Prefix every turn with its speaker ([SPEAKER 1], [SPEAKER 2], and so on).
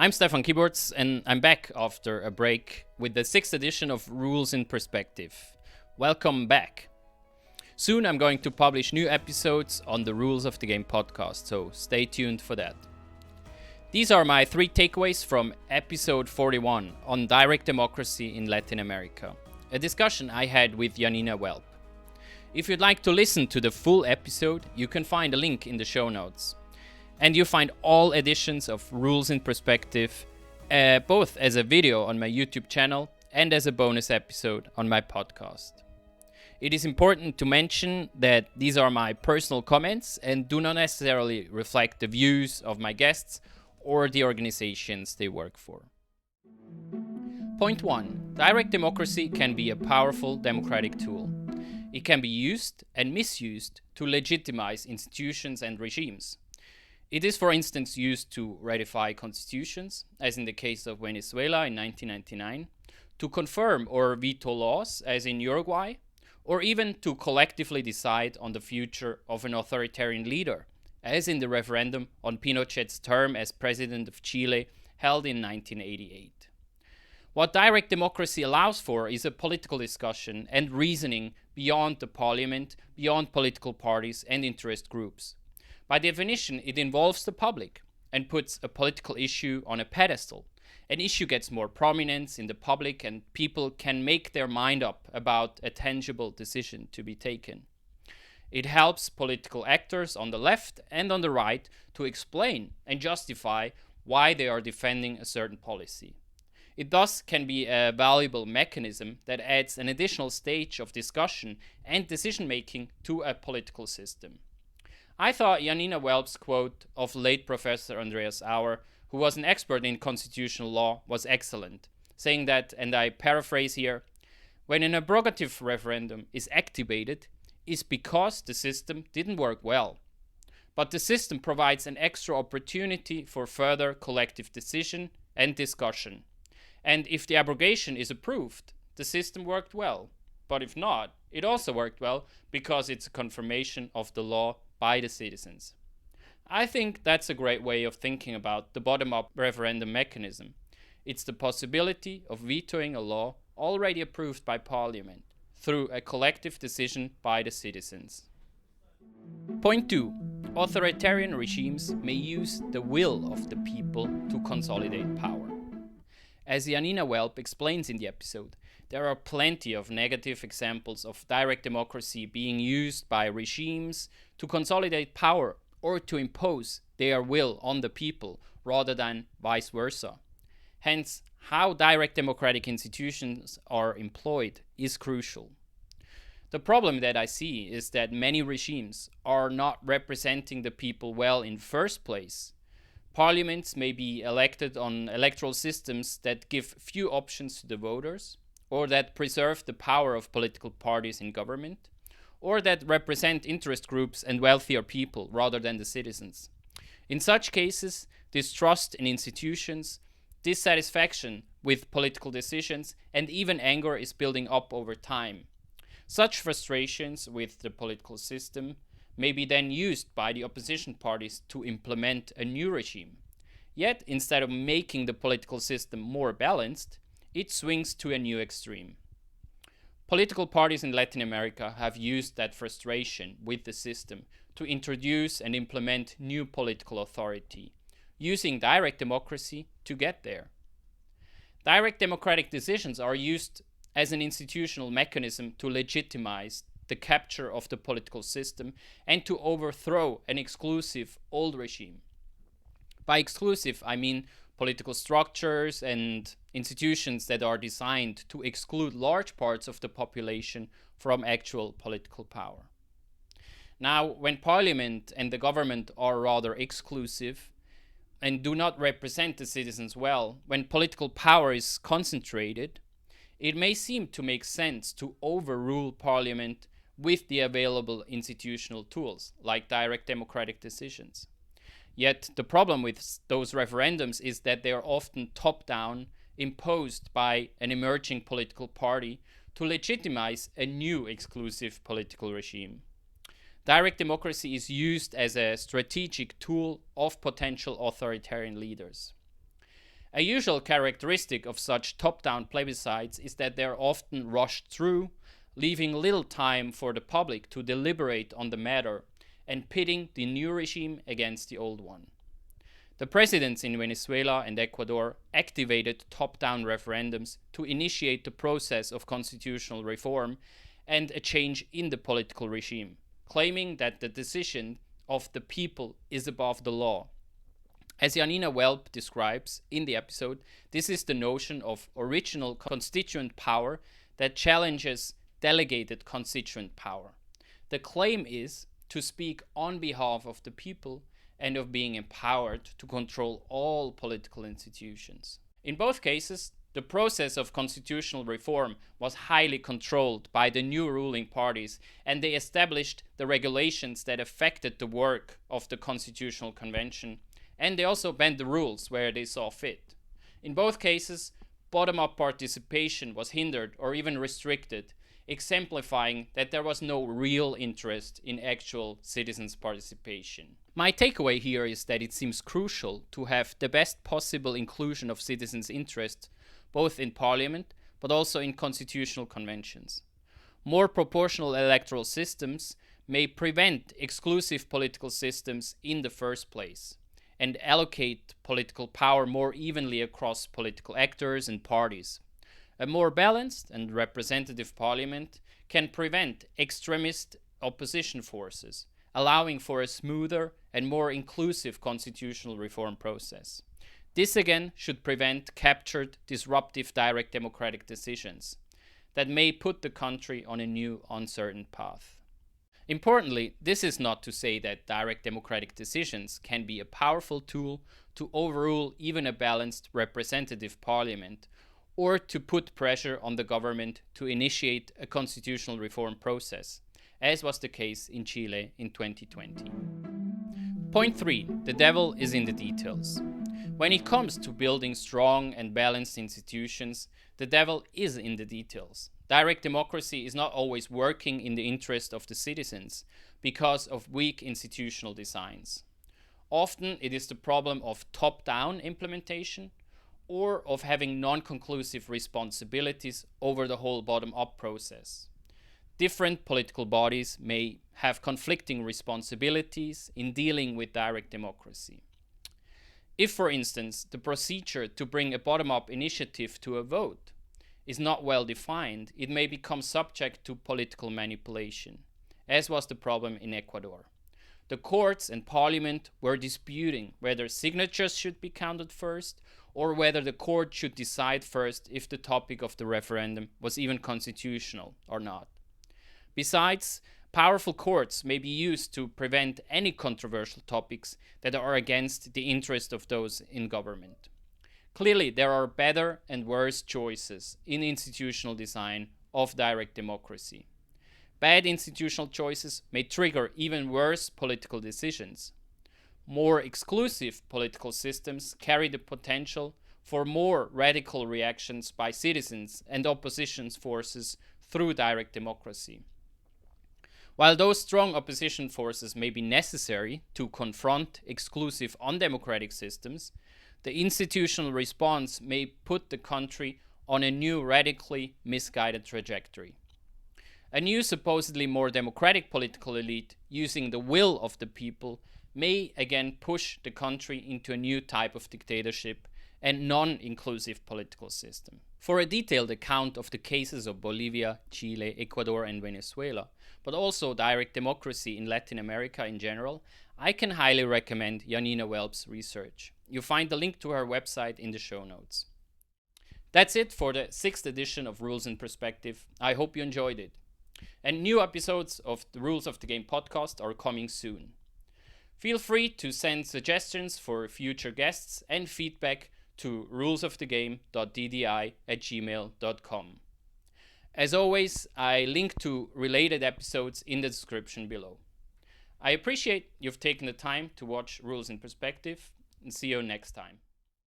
[SPEAKER 1] I'm Stefan Keyboards, and I'm back after a break with the 6th edition of Rules in Perspective. Welcome back. Soon I'm going to publish new episodes on the Rules of the Game podcast, so stay tuned for that. These are my 3 takeaways from episode 41 on direct democracy in Latin America, a discussion I had with Yanina Welp. If you'd like to listen to the full episode, you can find a link in the show notes. And you find all editions of Rules in Perspective, both as a video on my YouTube channel and as a bonus episode on my podcast. It is important to mention that these are my personal comments and do not necessarily reflect the views of my guests or the organizations they work for. Point 1. Direct democracy can be a powerful democratic tool. It can be used and misused to legitimize institutions and regimes. It is, for instance, used to ratify constitutions, as in the case of Venezuela in 1999, to confirm or veto laws, as in Uruguay, or even to collectively decide on the future of an authoritarian leader, as in the referendum on Pinochet's term as president of Chile held in 1988. What direct democracy allows for is a political discussion and reasoning beyond the parliament, beyond political parties and interest groups. By definition, it involves the public and puts a political issue on a pedestal. An issue gets more prominence in the public and people can make their mind up about a tangible decision to be taken. It helps political actors on the left and on the right to explain and justify why they are defending a certain policy. It thus can be a valuable mechanism that adds an additional stage of discussion and decision-making to a political system. I thought Yanina Welp's quote of late Professor Andreas Auer, who was an expert in constitutional law, was excellent, saying that, and I paraphrase here, when an abrogative referendum is activated, it's because the system didn't work well. But the system provides an extra opportunity for further collective decision and discussion. And if the abrogation is approved, the system worked well. But if not, it also worked well because it's a confirmation of the law by the citizens. I think that's a great way of thinking about the bottom-up referendum mechanism. It's the possibility of vetoing a law already approved by Parliament through a collective decision by the citizens. Point 2. Authoritarian regimes may use the will of the people to consolidate power. As Yanina Welp explains in the episode, there are plenty of negative examples of direct democracy being used by regimes to consolidate power or to impose their will on the people rather than vice versa. Hence, how direct democratic institutions are employed is crucial. The problem that I see is that many regimes are not representing the people well in first place. Parliaments may be elected on electoral systems that give few options to the voters, or that preserve the power of political parties in government, or that represent interest groups and wealthier people rather than the citizens. In such cases, distrust in institutions, dissatisfaction with political decisions, and even anger is building up over time. Such frustrations with the political system may be then used by the opposition parties to implement a new regime. Yet, instead of making the political system more balanced, it swings to a new extreme. Political parties in Latin America have used that frustration with the system to introduce and implement new political authority, using direct democracy to get there. Direct democratic decisions are used as an institutional mechanism to legitimize the capture of the political system and to overthrow an exclusive old regime. By exclusive, I mean political structures and institutions that are designed to exclude large parts of the population from actual political power. Now, when parliament and the government are rather exclusive and do not represent the citizens well, when political power is concentrated, it may seem to make sense to overrule parliament with the available institutional tools, like direct democratic decisions. Yet the problem with those referendums is that they are often top-down, imposed by an emerging political party to legitimize a new exclusive political regime. Direct democracy is used as a strategic tool of potential authoritarian leaders. A usual characteristic of such top-down plebiscites is that they are often rushed through, leaving little time for the public to deliberate on the matter and pitting the new regime against the old one. The presidents in Venezuela and Ecuador activated top-down referendums to initiate the process of constitutional reform and a change in the political regime, claiming that the decision of the people is above the law. As Yanina Welp describes in the episode, this is the notion of original constituent power that challenges delegated constituent power. The claim is to speak on behalf of the people and of being empowered to control all political institutions. In both cases, the process of constitutional reform was highly controlled by the new ruling parties, and they established the regulations that affected the work of the Constitutional Convention, and they also bent the rules where they saw fit. In both cases, bottom-up participation was hindered or even restricted, exemplifying that there was no real interest in actual citizens' participation. My takeaway here is that it seems crucial to have the best possible inclusion of citizens' interest, both in parliament but also in constitutional conventions. More proportional electoral systems may prevent exclusive political systems in the first place and allocate political power more evenly across political actors and parties. A more balanced and representative parliament can prevent extremist opposition forces, allowing for a smoother and more inclusive constitutional reform process. This again should prevent captured, disruptive direct democratic decisions that may put the country on a new uncertain path. Importantly, this is not to say that direct democratic decisions can be a powerful tool to overrule even a balanced representative parliament or to put pressure on the government to initiate a constitutional reform process, as was the case in Chile in 2020. Point 3. The devil is in the details. When it comes to building strong and balanced institutions, the devil is in the details. Direct democracy is not always working in the interest of the citizens because of weak institutional designs. Often it is the problem of top-down implementation or of having non-conclusive responsibilities over the whole bottom-up process. Different political bodies may have conflicting responsibilities in dealing with direct democracy. If, for instance, the procedure to bring a bottom-up initiative to a vote is not well defined, it may become subject to political manipulation, as was the problem in Ecuador. The courts and parliament were disputing whether signatures should be counted first or whether the court should decide first if the topic of the referendum was even constitutional or not. Besides, powerful courts may be used to prevent any controversial topics that are against the interest of those in government. Clearly, there are better and worse choices in institutional design of direct democracy. Bad institutional choices may trigger even worse political decisions. More exclusive political systems carry the potential for more radical reactions by citizens and opposition forces through direct democracy. While those strong opposition forces may be necessary to confront exclusive undemocratic systems, the institutional response may put the country on a new radically misguided trajectory. A new supposedly more democratic political elite using the will of the people may again push the country into a new type of dictatorship and non-inclusive political system. For a detailed account of the cases of Bolivia, Chile, Ecuador and Venezuela, but also direct democracy in Latin America in general, I can highly recommend Yanina Welp's research. You'll find the link to her website in the show notes. That's it for the 6th edition of Rules in Perspective. I hope you enjoyed it. And new episodes of the Rules of the Game podcast are coming soon. Feel free to send suggestions for future guests and feedback to rulesofthegame.ddi@gmail.com. As always, I link to related episodes in the description below. I appreciate you've taken the time to watch Rules in Perspective, and see you next time.